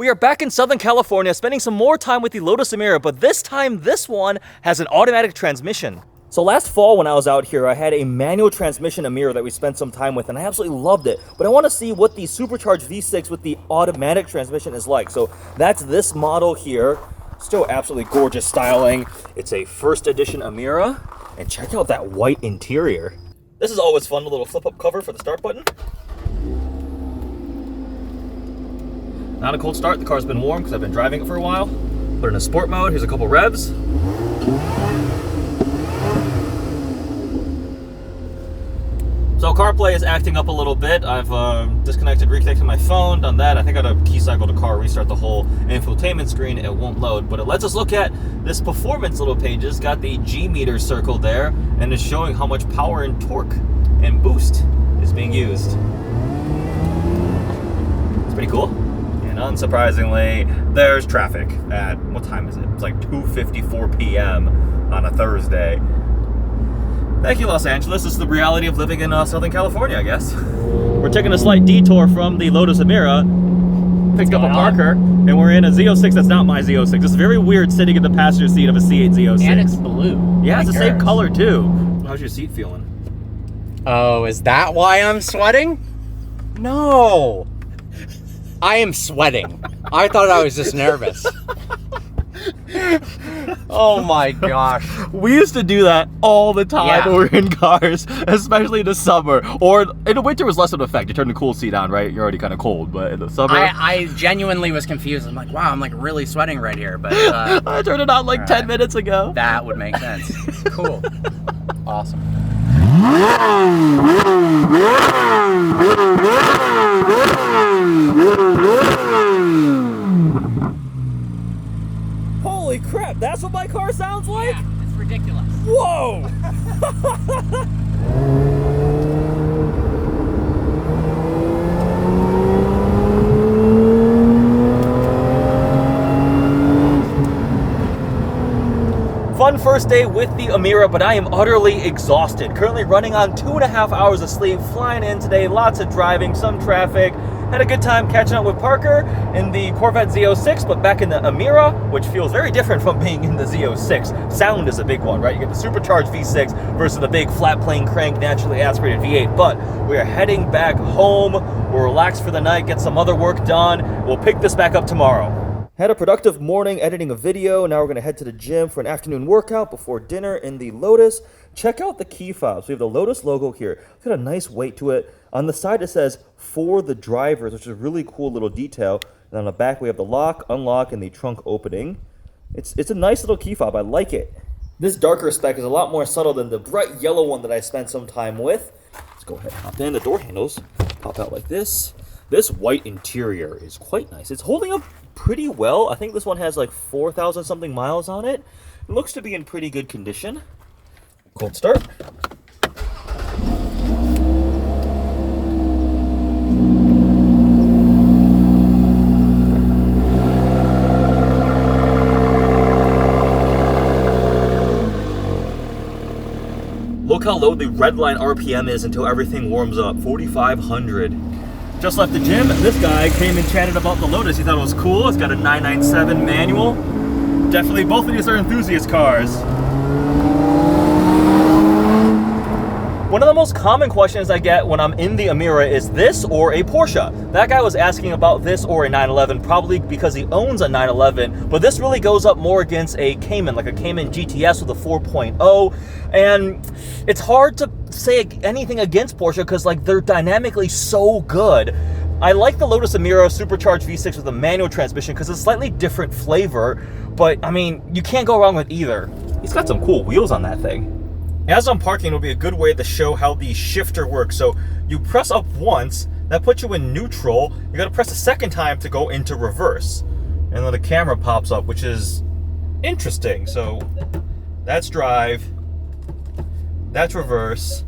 We are back in Southern California spending some more time with the Lotus Emira, but this time this one has an automatic transmission. So last fall when I was out here, I had a manual transmission Emira that we spent some time with and I absolutely loved it. But I want to see what the Supercharged V6 with the automatic transmission is like. So that's this model here. Still absolutely gorgeous styling. It's a first edition Emira. And check out that white interior. This is always fun, a little flip-up cover for the start button. Not a cold start, the car's been warm because I've been driving it for a while. Put it in a sport mode, here's a couple revs. So CarPlay is acting up a little bit. I've disconnected, reconnected my phone, done that. I think I gotta key cycle the car, restart the whole infotainment screen. It won't load, but it lets us look at this performance little page. It's got the G meter circled there and is showing how much power and torque and boost is being used. It's pretty cool. And unsurprisingly, there's traffic at, what time is it? It's like 2:54 p.m. on a Thursday. Thank you, Los Angeles. This is the reality of living in Southern California, I guess. We're taking a slight detour from the Lotus Emira. Picked up a Parker, and we're in a Z06 that's not my Z06. It's very weird sitting in the passenger seat of a C8 Z06. And it's blue. Yeah, it's the same color, too. How's your seat feeling? Oh, is that why I'm sweating? No. I am sweating. I thought I was just nervous. Oh my gosh. We used to do that all the time when we were in cars, especially in the summer. Or in the winter, it was less of an effect. You turn the cool seat on, right? You're already kind of cold, but in the summer... I genuinely was confused. I'm like, wow, I'm like really sweating right here. But I turned it on like 10 minutes ago. That would make sense. Cool. Awesome. Holy crap, that's what my car sounds like? Yeah, it's ridiculous. Whoa! Fun first day with the Emira, but I am utterly exhausted. Currently running on 2.5 hours of sleep, flying in today, lots of driving, some traffic. Had a good time catching up with Parker in the Corvette Z06, but back in the Emira, which feels very different from being in the Z06. Sound is a big one, right? You get the supercharged V6 versus the big flat plane crank, naturally aspirated V8. But we are heading back home. We'll relax for the night, get some other work done. We'll pick this back up tomorrow. Had a productive morning editing a video. Now we're going to head to the gym for an afternoon workout before dinner in the Lotus. Check out the key fobs. We have the Lotus logo here. It's got a nice weight to it. On the side it says for the drivers, which is a really cool little detail. And on the back we have the lock, unlock, and the trunk opening. It's a nice little key fob. I like it. This darker spec is a lot more subtle than the bright yellow one that I spent some time with. Let's go ahead and hop in. The door handles pop out like this. This white interior is quite nice. It's holding up pretty well. I think this one has like 4,000 something miles on it. It looks to be in pretty good condition. Cold start. Look how low the red line RPM is until everything warms up, 4,500. Just left the gym. This guy came and chatted about the Lotus. He thought it was cool. It's got a 997 manual. Definitely both of these are enthusiast cars. One of the most common questions I get when I'm in the Emira is this or a Porsche. That guy was asking about this or a 911, probably because he owns a 911, but this really goes up more against a Cayman, like a Cayman GTS with a 4.0, and it's hard to say anything against Porsche because like they're dynamically so good. I like the Lotus Emira Supercharged V6 with a manual transmission because it's a slightly different flavor, but I mean, you can't go wrong with either. He's got some cool wheels on that thing. As I'm parking, it'll be a good way to show how the shifter works. So you press up once, that puts you in neutral. You gotta press a second time to go into reverse. And then the camera pops up, which is interesting. So that's drive, that's reverse,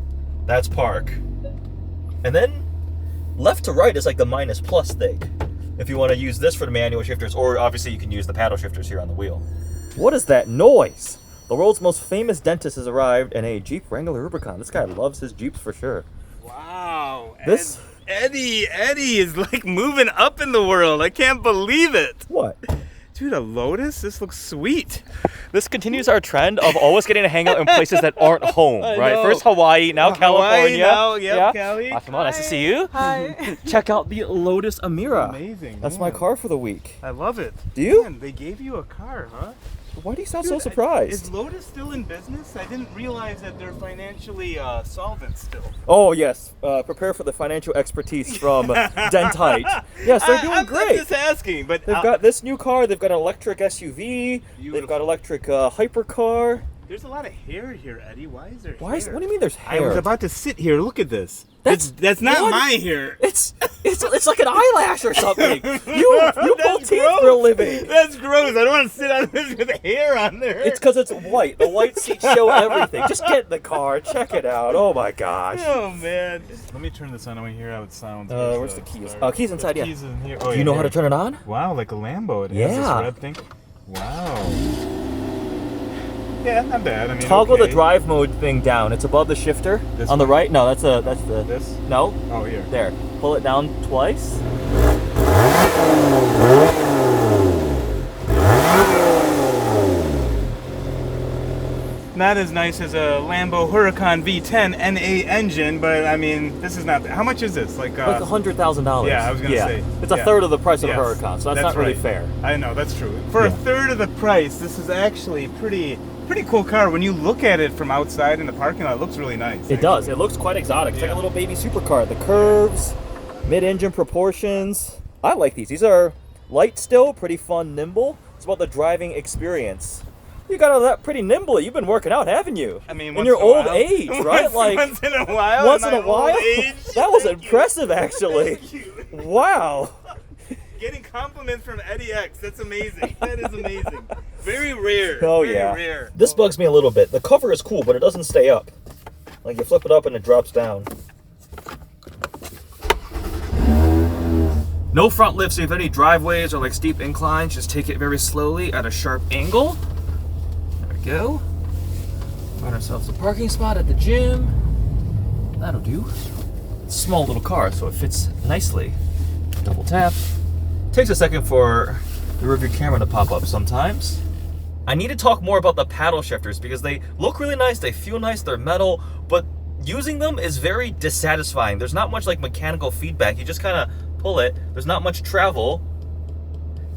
that's park. And then left to right is like the minus plus thing. If you wanna use this for the manual shifters, or obviously you can use the paddle shifters here on the wheel. What is that noise? The world's most famous dentist has arrived in a Jeep Wrangler Rubicon. This guy loves his Jeeps for sure. Wow. This Eddie is like moving up in the world. I can't believe it. What? Dude, a Lotus? This looks sweet. This continues our trend of always getting to hang out in places that aren't home, I right? know. First Hawaii, now California. Now, yep, Cali. Come on, nice to see you. Hi. Check out the Lotus Emira. Amazing. That's man. my car for the week. I love it. Do you? Man, they gave you a car, huh? Why do you sound Dude, so surprised? Is Lotus still in business? I didn't realize that they're financially solvent still. Oh, yes. Prepare for the financial expertise from Dentite. Yes, they're doing I'm great. just asking, but They've got this new car. They've got an electric SUV. They've Beautiful. got electric hypercar. there's a lot of hair here, Eddie. Why is there Why is? hair? What do you mean there's I hair? was about to sit here. Look at this. That's- That's not what? my hair. It's like an eyelash or something. You pull That's teeth gross. for a living. That's gross. I don't want to sit on this with hair on there. It's because it's white. The white seats show everything. Just get in the car. Check it out. Oh my gosh. Oh man. Let me turn this on. I want to hear how it sounds. Where's the keys? Keys inside, yeah. Keys in here. Oh, Do you know how to turn it on? Wow, like a Lambo. It has Yeah. this red thing. Wow. Yeah, not bad. I mean, Toggle the okay. drive mode thing down. It's above the shifter. This on the one? right? No, that's the. This? No. Oh, here. There. Pull it down twice. Not as nice as a Lambo Huracan V10 NA engine, but I mean, this is not. How much is this? Like $100,000. Yeah, I was gonna say. It's a yeah. third of the price of Yes, a Huracan, so that's not really right. fair. I know, that's true. For a Yeah. third of the price, this is actually pretty cool car. When you look at it from outside in the parking lot, it looks really nice. It does. It looks quite exotic. It's like a Yeah. little baby supercar. The curves, mid-engine proportions. I like these. These are light still, pretty fun, nimble. It's about the driving experience. You got all that pretty nimble. You've been working out, haven't you? I mean, in once your in a old while. age, right? Once in a while. Once in my a while. old age. That was Thank you. impressive, actually. Thank you. Wow. Getting compliments from EddieX. That's amazing. That is amazing. Very rare. Oh Very yeah. rare. This bugs me a little bit. The cover is cool, but it doesn't stay up. Like you flip it up and it drops down. No front lift, so if any driveways or like steep inclines, just take it very slowly at a sharp angle. There we go. Find ourselves a parking spot at the gym. That'll do. It's a small little car, so it fits nicely. Double tap. Takes a second for the rearview camera to pop up sometimes. I need to talk more about the paddle shifters because they look really nice, they feel nice, they're metal, but using them is very dissatisfying. There's not much like mechanical feedback. You just kind of pull it. There's not much travel.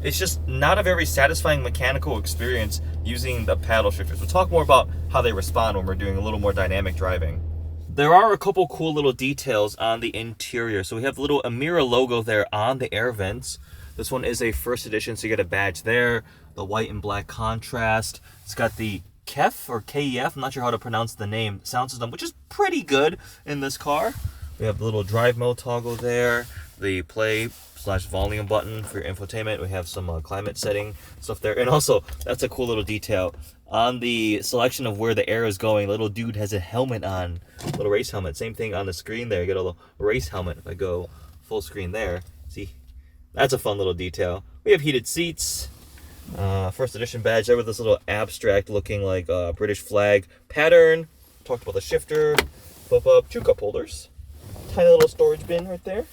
It's just not a very satisfying mechanical experience using the paddle shifters. We'll talk more about how they respond when we're doing a little more dynamic driving. There are a couple cool little details on the interior. So we have the little Emira logo there on the air vents. This one is a first edition, so you get a badge there. The white and black contrast. It's got the KEF or KEF, I'm not sure how to pronounce the name, sound system, which is pretty good in this car. We have the little drive mode toggle there, the play/volume button for your infotainment. We have some climate setting stuff there. And also, that's a cool little detail. On the selection of where the air is going, little dude has a helmet on, little race helmet. Same thing on the screen there. You get a little race helmet. If I go full screen there, see, that's a fun little detail. We have heated seats. First edition badge there with this little abstract looking like British flag pattern. Talked about the shifter, flip up, 2 cup holders. Tiny little storage bin right there.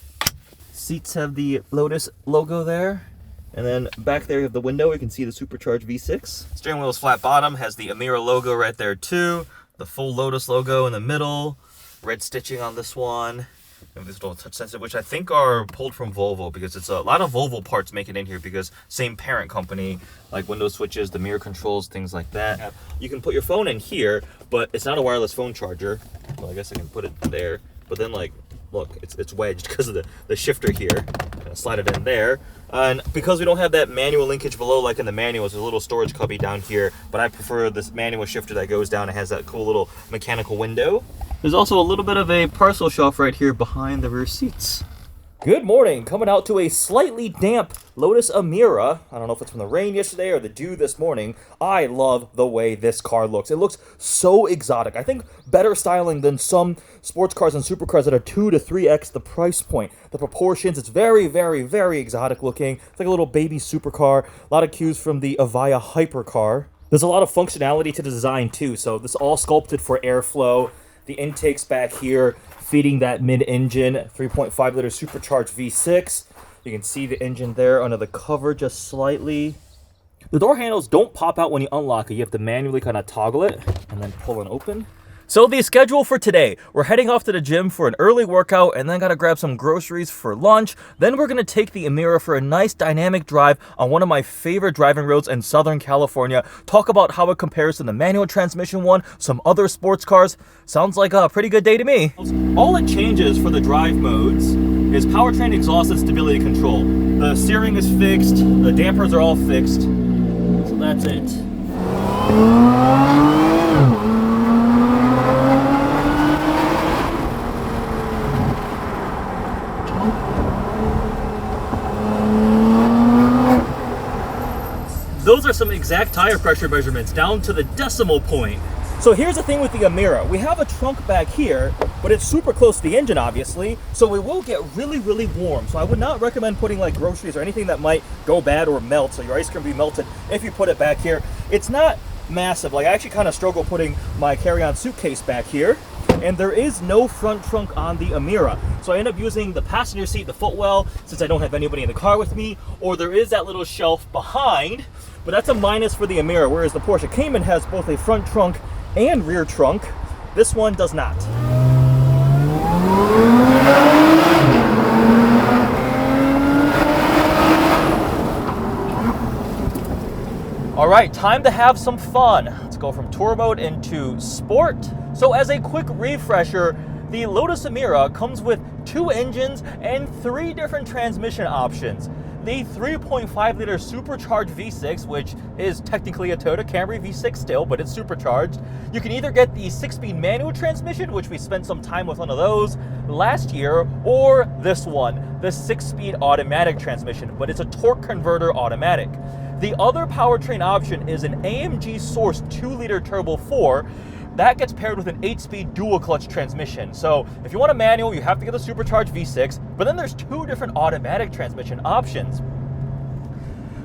Seats have the Lotus logo there. And then back there you have the window, you can see the Supercharged V6. Steering wheel is flat bottom, has the Emira logo right there too. The full Lotus logo in the middle. Red stitching on this one. And this little touch sensor, which I think are pulled from Volvo because it's a lot of Volvo parts make it in here because same parent company, like window switches, the mirror controls, things like that. Yep. You can put your phone in here, but it's not a wireless phone charger. Well, I guess I can put it there, but then like, look, it's wedged because of the shifter here. Slide it in there. And because we don't have that manual linkage below like in the manuals, there's a little storage cubby down here, but I prefer this manual shifter that goes down and has that cool little mechanical window. There's also a little bit of a parcel shelf right here behind the rear seats. Good morning, coming out to a slightly damp Lotus Emira. I don't know if it's from the rain yesterday or the dew this morning. I love the way this car looks. It looks so exotic. I think better styling than some sports cars and supercars that are 2 to 3x the price point. The proportions, it's very, very, very exotic looking. It's like a little baby supercar. A lot of cues from the Avaya hypercar. There's a lot of functionality to the design too, so this is all sculpted for airflow. The intakes back here feeding that mid-engine 3.5 liter supercharged V6. You can see the engine there under the cover just slightly. The door handles don't pop out when you unlock it. You have to manually kind of toggle it and then pull it open. So the schedule for today, we're heading off to the gym for an early workout and then gotta grab some groceries for lunch. Then we're gonna take the Emira for a nice dynamic drive on one of my favorite driving roads in Southern California. Talk about how it compares to the manual transmission one, some other sports cars. Sounds like a pretty good day to me. All it changes for the drive modes is powertrain, exhaust, and stability control. The steering is fixed, the dampers are all fixed. So that's it. Those are some exact tire pressure measurements down to the decimal point. So here's the thing with the Emira. We have a trunk back here, but it's super close to the engine, obviously, so it will get really, really warm. So I would not recommend putting like groceries or anything that might go bad or melt, so your ice cream will be melted if you put it back here. It's not massive. Like, I actually kind of struggle putting my carry-on suitcase back here, and there is no front trunk on the Emira. So I end up using the passenger seat, the footwell, since I don't have anybody in the car with me, or there is that little shelf behind, but that's a minus for the Emira, whereas the Porsche Cayman has both a front trunk and rear trunk. This one does not. All right, time to have some fun. Let's go from tour mode into sport. So as a quick refresher, the Lotus Emira comes with 2 engines and 3 different transmission options. The 3.5 liter supercharged V6, which is technically a Toyota Camry V6 still, but it's supercharged. You can either get the 6-speed manual transmission, which we spent some time with one of those last year, or this one, the 6-speed automatic transmission, but it's a torque converter automatic. The other powertrain option is an AMG sourced 2-liter turbo 4. That gets paired with an 8-speed dual clutch transmission. So if you want a manual, you have to get the supercharged V6, but then there's 2 different automatic transmission options.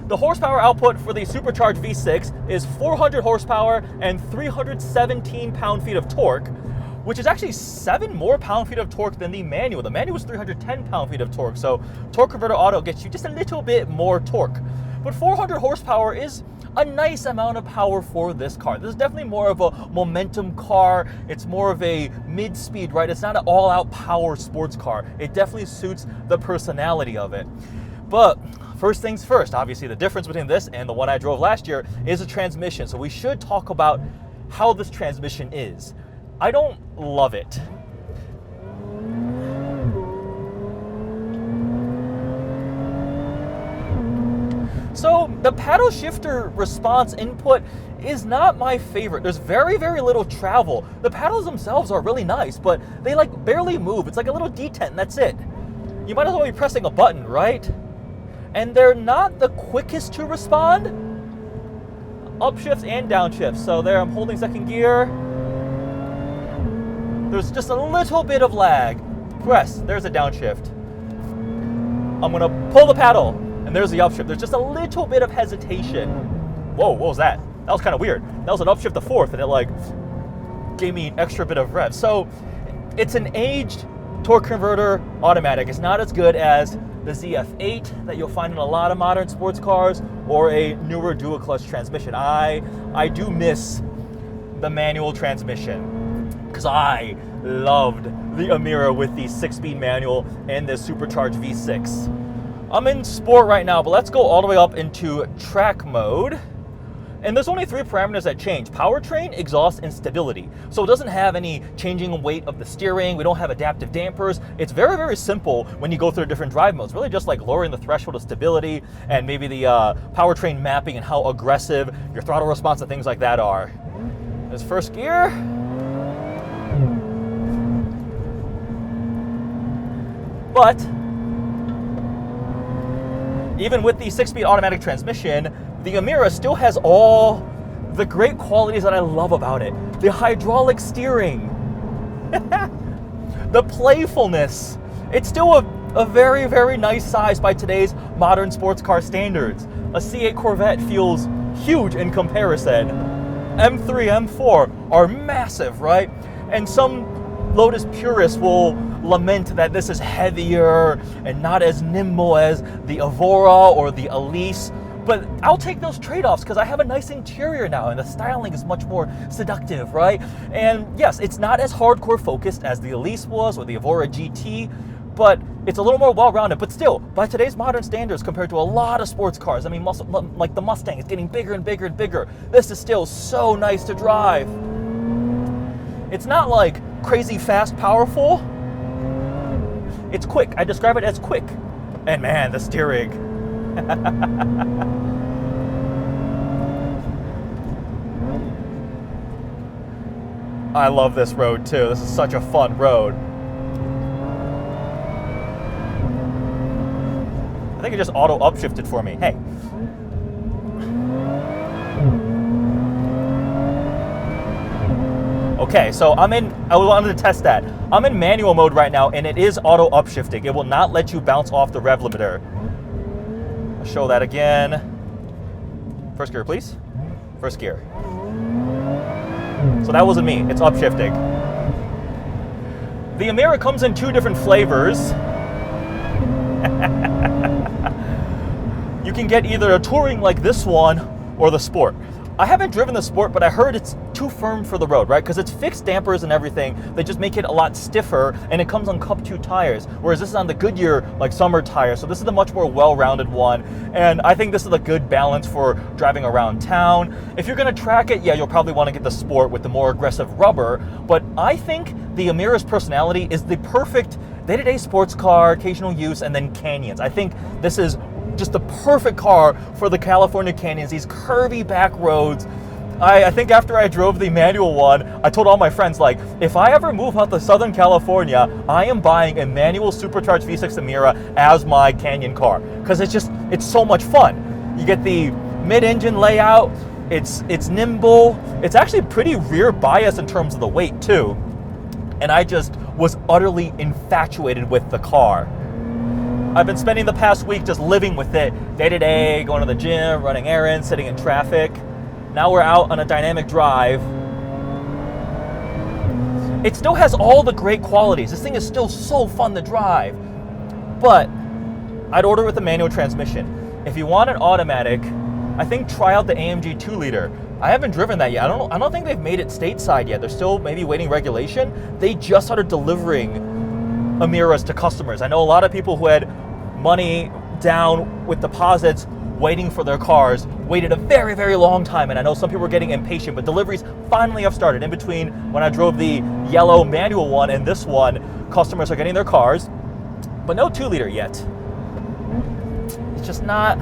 The horsepower output for the supercharged V6 is 400 horsepower and 317 pound-feet of torque, which is actually 7 more pound-feet of torque than the manual. The manual is 310 pound-feet of torque, so torque converter auto gets you just a little bit more torque. But 400 horsepower is a nice amount of power for this car. This is definitely more of a momentum car. It's more of a mid-speed, right? It's not an all-out power sports car. It definitely suits the personality of it. But first things first, obviously the difference between this and the one I drove last year is a transmission. So we should talk about how this transmission is. I don't love it. So the paddle shifter response input is not my favorite. There's very, very little travel. The paddles themselves are really nice, but they like barely move. It's like a little detent and that's it. You might as well be pressing a button, right? And they're not the quickest to respond. Upshifts and downshifts. So there I'm holding second gear. There's just a little bit of lag. Press, there's a downshift. I'm gonna pull the paddle. And there's the upshift. There's just a little bit of hesitation. Whoa, what was that? That was kind of weird. That was an upshift to 4th, and it like gave me an extra bit of rev. So it's an aged torque converter automatic. It's not as good as the ZF8 that you'll find in a lot of modern sports cars or a newer dual clutch transmission. I do miss the manual transmission because I loved the Emira with the 6-speed manual and the supercharged V6. I'm in sport right now, but let's go all the way up into track mode. And there's only 3 parameters that change: powertrain, exhaust, and stability. So it doesn't have any changing weight of the steering. We don't have adaptive dampers. It's very, very simple when you go through different drive modes. Really just like lowering the threshold of stability and maybe the powertrain mapping and how aggressive your throttle response and things like that are. There's first gear. But even with the 6-speed automatic transmission, the Emira still has all the great qualities that I love about it. The hydraulic steering, the playfulness. It's still a very, very nice size by today's modern sports car standards. A C8 Corvette feels huge in comparison. M3, M4 are massive, right? And some Lotus purists will lament that this is heavier and not as nimble as the Evora or the Elise. But I'll take those trade-offs because I have a nice interior now and the styling is much more seductive, right? And yes, it's not as hardcore focused as the Elise was or the Evora GT, but it's a little more well-rounded. But still, by today's modern standards compared to a lot of sports cars, I mean, like the Mustang is getting bigger and bigger and bigger. This is still so nice to drive. It's not like crazy fast, powerful. It's quick. I describe it as quick. And man, the steering. I love this road too. This is such a fun road. I think it just auto upshifted for me. Hey. Okay, so I wanted to test that. I'm in manual mode right now and it is auto upshifting. It will not let you bounce off the rev limiter. I'll show that again. First gear, please. First gear. So that wasn't me, it's upshifting. The Emira comes in 2 different flavors. You can get either a touring like this one or the Sport. I haven't driven the Sport, but I heard it's too firm for the road, right? Because it's fixed dampers and everything. They just make it a lot stiffer, and it comes on Cup 2 tires, whereas this is on the Goodyear like summer tires. So this is a much more well-rounded one, and I think this is a good balance for driving around town. If you're going to track it, yeah, you'll probably want to get the Sport with the more aggressive rubber, but I think the Emira's personality is the perfect day-to-day sports car, occasional use, and then canyons. I think this is just the perfect car for the California canyons, these curvy back roads. I think after I drove the manual one, I told all my friends, like, if I ever move out to Southern California, I am buying a manual supercharged V6 Emira as my canyon car, because it's so much fun. You get the mid-engine layout, it's nimble, it's actually pretty rear bias in terms of the weight too, and I just was utterly infatuated with the car. I've been spending the past week just living with it day to day, going to the gym, running errands, sitting in traffic. Now we're out on a dynamic drive. It still has all the great qualities. This thing is still so fun to drive. But I'd order with a manual transmission. If you want an automatic, I think try out the AMG 2-liter. I haven't driven that yet. I don't think they've made it stateside yet. They're still maybe waiting regulation. They just started delivering Emiras to customers. I know a lot of people who had money down with deposits waiting for their cars waited a very, very long time, and I know some people were getting impatient, but deliveries finally have started. In between when I drove the yellow manual one and this one, customers are getting their cars, but no 2-liter yet. It's just not,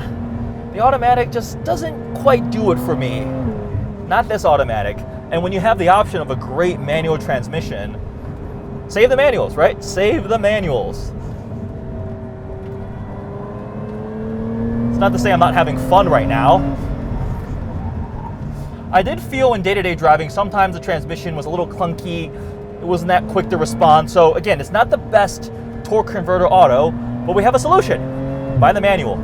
the automatic just doesn't quite do it for me. Not this automatic. And when you have the option of a great manual transmission, save the manuals, right? Save the manuals. It's not to say I'm not having fun right now. I did feel in day-to-day driving, sometimes the transmission was a little clunky. It wasn't that quick to respond. So again, it's not the best torque converter auto, but we have a solution. Buy the manual.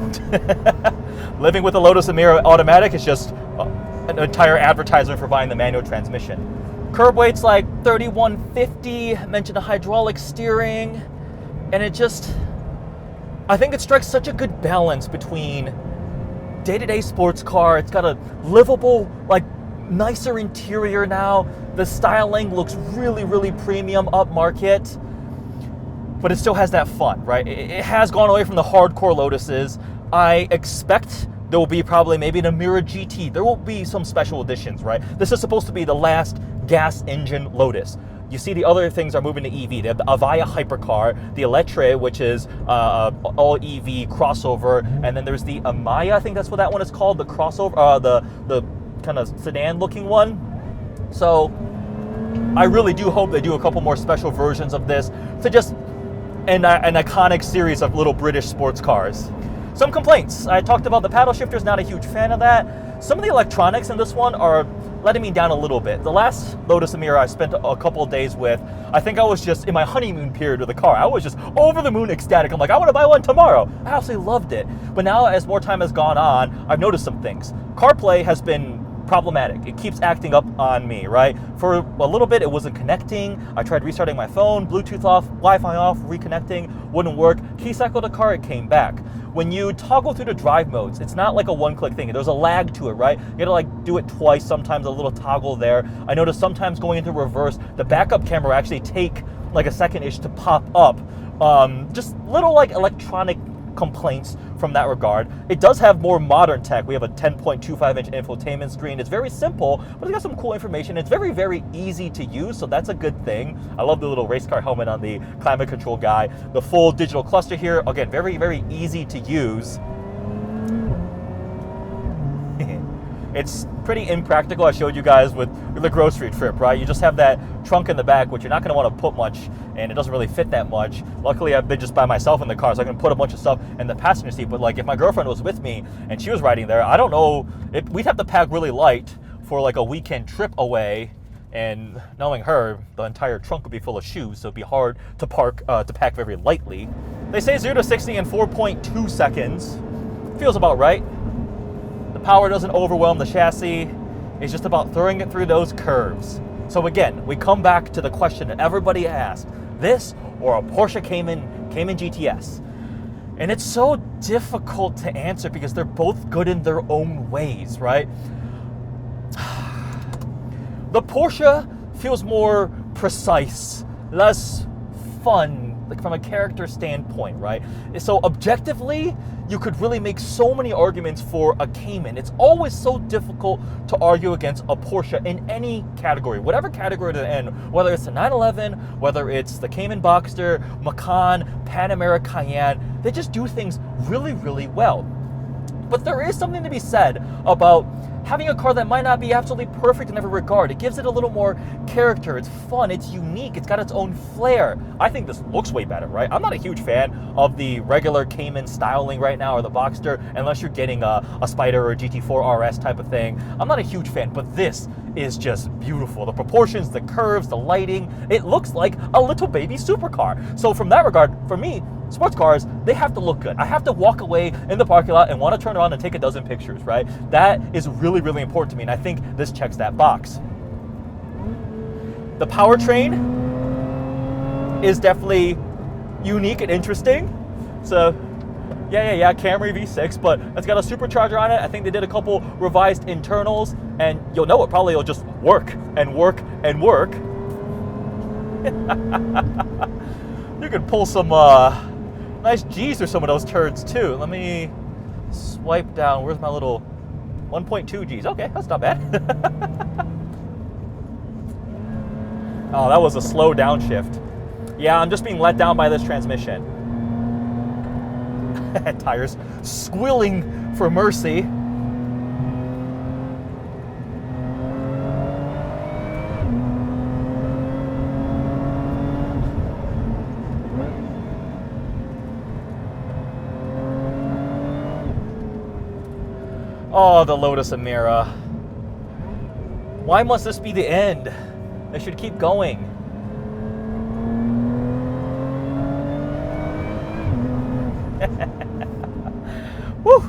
Living with the Lotus Emira automatic is just an entire advertisement for buying the manual transmission. Curb weight's like 3150, mentioned a hydraulic steering, and I think it strikes such a good balance between day-to-day sports car. It's got a livable, like, nicer interior now. The styling looks really, really premium, upmarket, but it still has that fun, right? It has gone away from the hardcore Lotuses. I expect there will be probably maybe an Emira GT. There will be some special editions, right? This is supposed to be the last gas engine Lotus. You see the other things are moving to EV. They have the Avaya hypercar, the Elettre, which is all EV crossover, and then there's the Amaya, I think that's what that one is called, the crossover, the kind of sedan looking one. So I really do hope they do a couple more special versions of this to just an iconic series of little British sports cars. Some complaints. I talked about the paddle shifters, not a huge fan of that. Some of the electronics in this one are letting me down a little bit. The last Lotus Emira I spent a couple of days with, I think I was just in my honeymoon period with the car. I was just over the moon ecstatic. I'm like, I want to buy one tomorrow. I absolutely loved it. But now, as more time has gone on, I've noticed some things. CarPlay has been problematic. It keeps acting up on me, right? For a little bit, it wasn't connecting. I tried restarting my phone, Bluetooth off, Wi-Fi off, reconnecting, wouldn't work. Key cycled the car, it came back. When you toggle through the drive modes, it's not like a one-click thing. There's a lag to it, right? You gotta like do it twice, sometimes a little toggle there. I noticed sometimes going into reverse, the backup camera actually take like a second-ish to pop up. Just little like electronic complaints from that regard. It does have more modern tech. We have a 10.25-inch infotainment screen. It's very simple, but it's got some cool information. It's very, very easy to use, so that's a good thing. I love the little race car helmet on the climate control guy. The full digital cluster here, again, very, very easy to use. It's pretty impractical. I showed you guys with the grocery trip, right? You just have that trunk in the back, which you're not going to want to put much, and it doesn't really fit that much. Luckily, I've been just by myself in the car, so I can put a bunch of stuff in the passenger seat. But like, if my girlfriend was with me and she was riding there, I don't know, we'd have to pack really light for like a weekend trip away. And knowing her, the entire trunk would be full of shoes, so it'd be hard to pack very lightly. They say 0 to 60 in 4.2 seconds. Feels about right. The power doesn't overwhelm the chassis. It's just about throwing it through those curves. So again, we come back to the question that everybody asked: this or a Porsche Cayman GTS? And it's so difficult to answer because they're both good in their own ways, right? The Porsche feels more precise, less fun, like from a character standpoint, right? So objectively, you could really make so many arguments for a Cayman. It's always so difficult to argue against a Porsche in any category, whatever category they're in, whether it's the 911, whether it's the Cayman Boxster, Macan, Panamera, Cayenne. They just do things really, really well. But there is something to be said about having a car that might not be absolutely perfect in every regard. It gives it a little more character. It's fun. It's unique. It's got its own flair. I think this looks way better, right? I'm not a huge fan of the regular Cayman styling right now, or the Boxster, unless you're getting a Spider or a GT4 RS type of thing. I'm not a huge fan, but this is just beautiful. The proportions, the curves, the lighting, it looks like a little baby supercar. So from that regard, for me, sports cars, they have to look good. I have to walk away in the parking lot and want to turn around and take a dozen pictures, right? That is really, really important to me, and I think this checks that box. The powertrain is definitely unique and interesting. So, yeah, Camry V6, but it's got a supercharger on it. I think they did a couple revised internals, and you'll know it probably will just work and work and work. You could pull some nice G's through some of those turds too. Let me swipe down. Where's my little 1.2 G's? Okay, that's not bad. Oh, that was a slow downshift. Yeah, I'm just being let down by this transmission. Tires squealing for mercy. Oh, the Lotus Emira. Why must this be the end? They should keep going. Whew.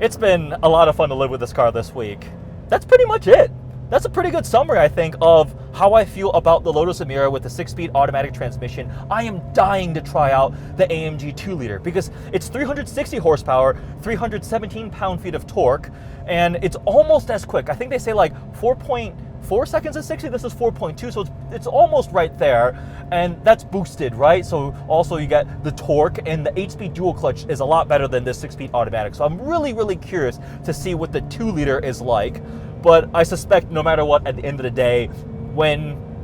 It's been a lot of fun to live with this car this week. That's pretty much it. That's a pretty good summary, I think, of how I feel about the Lotus Emira with the 6-speed automatic transmission. I am dying to try out the AMG 2-liter because it's 360 horsepower, 317 pound-feet of torque, and it's almost as quick. I think they say like 4.4 seconds at 60. This is 4.2, so it's almost right there, and that's boosted, right? So also you get the torque, and the 8-speed dual clutch is a lot better than this 6-speed automatic. So I'm really, really curious to see what the 2-liter is like. But I suspect no matter what, at the end of the day,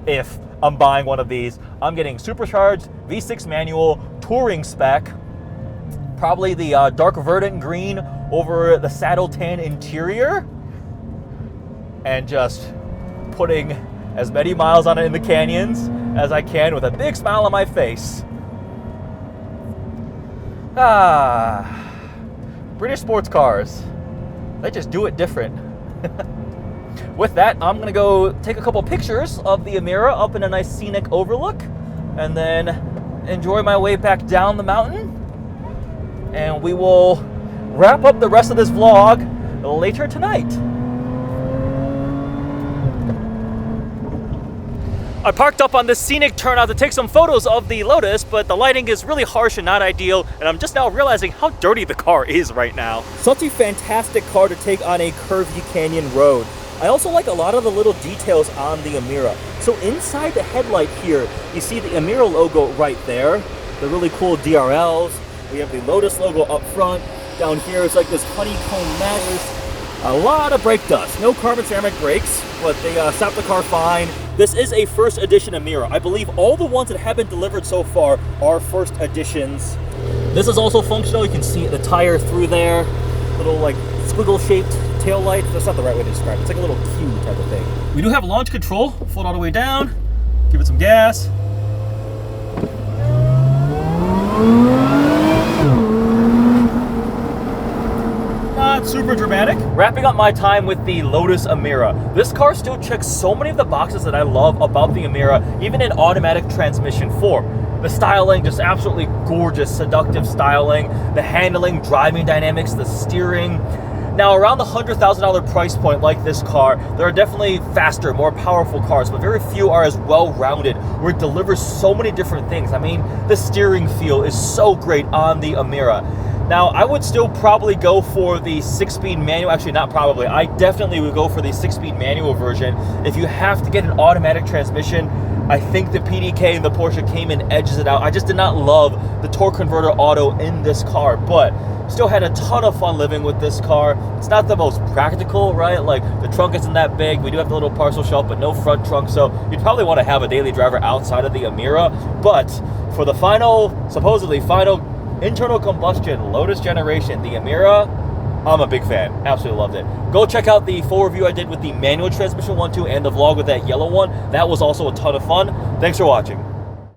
if I'm buying one of these, I'm getting supercharged, V6 manual, touring spec, probably the dark verdant green over the saddle tan interior, and just putting as many miles on it in the canyons as I can with a big smile on my face. British sports cars, they just do it different. With that, I'm going to go take a couple pictures of the Emira up in a nice scenic overlook, and then enjoy my way back down the mountain. And we will wrap up the rest of this vlog later tonight. I parked up on this scenic turnout to take some photos of the Lotus, but the lighting is really harsh and not ideal, and I'm just now realizing how dirty the car is right now. Such a fantastic car to take on a curvy canyon road. I also like a lot of the little details on the Emira. So inside the headlight here, you see the Emira logo right there, the really cool DRLs. We have the Lotus logo up front. Down here is like this honeycomb mesh. A lot of brake dust. No carbon ceramic brakes, but they stopped the car fine. This is a first edition Emira. I believe all the ones that have been delivered so far are first editions. This is also functional. You can see the tire through there. Little like squiggle shaped tail light. That's not the right way to describe it. It's like a little Q type of thing. We do have launch control. Float all the way down. Give it some gas. Not super dramatic. Wrapping up my time with the Lotus Emira. This car still checks so many of the boxes that I love about the Emira, even in automatic transmission form. The styling, just absolutely gorgeous, seductive styling. The handling, driving dynamics, the steering. Now, around the $100,000 price point like this car, there are definitely faster, more powerful cars, but very few are as well-rounded, where it delivers so many different things. I mean, the steering feel is so great on the Emira. Now, I would still probably go for the 6-speed manual. Actually, not probably. I definitely would go for the 6-speed manual version. If you have to get an automatic transmission, I think the PDK and the Porsche Cayman edges it out. I just did not love the torque converter auto in this car, but still had a ton of fun living with this car. It's not the most practical, right? Like, the trunk isn't that big. We do have the little parcel shelf, but no front trunk, so you'd probably want to have a daily driver outside of the Emira. But for the supposedly final internal combustion Lotus generation, the Emira, I'm a big fan. Absolutely loved it. Go check out the full review I did with the manual transmission one too, and the vlog with that yellow one. That was also a ton of fun. Thanks for watching.